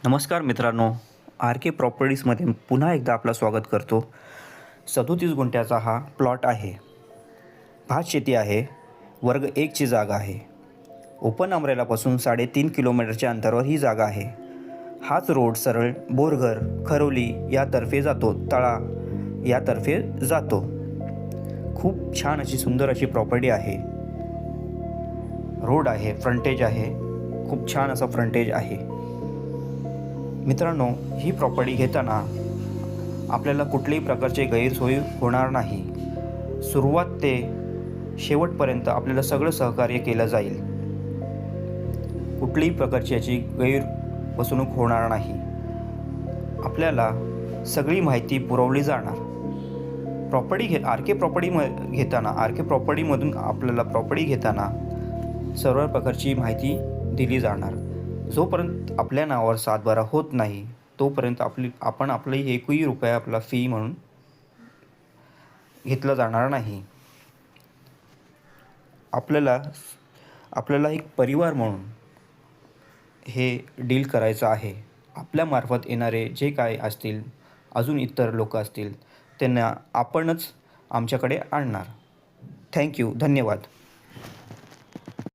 नमस्कार मित्रांनो, आर के प्रॉपर्टीजमध्ये पुन्हा एकदा आपलं स्वागत करतो. 37 गुंठ्याचा हा प्लॉट आहे. भात शेती आहे. वर्ग 1ची जागा आहे. ओपन अमरेलापासून 3.5 किलोमीटरच्या अंतरावर ही जागा आहे. हाच रोड सरळ बोरघर, खरोली यातर्फे जातो, तळा यातर्फे जातो. खूप छान अशी सुंदर अशी प्रॉपर्टी आहे. रोड आहे, फ्रंटेज आहे. खूप छान असं फ्रंटेज आहे. मित्रांनो, ही प्रॉपर्टी घेताना आपल्याला कुठल्याही प्रकारचे गैरसोयी होणार नाही. सुरुवात ते शेवटपर्यंत आपल्याला सगळं सहकार्य केलं जाईल. कुठल्याही प्रकारची याची गैरफसवणूक होणार नाही. आपल्याला सगळी माहिती पुरवली जाणार. आर के प्रॉपर्टीमधून आपल्याला प्रॉपर्टी घेताना सर्व प्रकारची माहिती दिली जाणार. जोपर्यंत आपल्या नावावर सातबारा होत नाही तोपर्यंत आपण आपली एकही रुपया आपला फी म्हणून घेतला जाणार नाही. आपल्याला एक परिवार म्हणून हे डील करायचं आहे. आपल्यामार्फत येणारे जे काय असतील, अजून इतर लोक असतील, त्यांना आपणच आमच्याकडे आणणार. थँक्यू. धन्यवाद.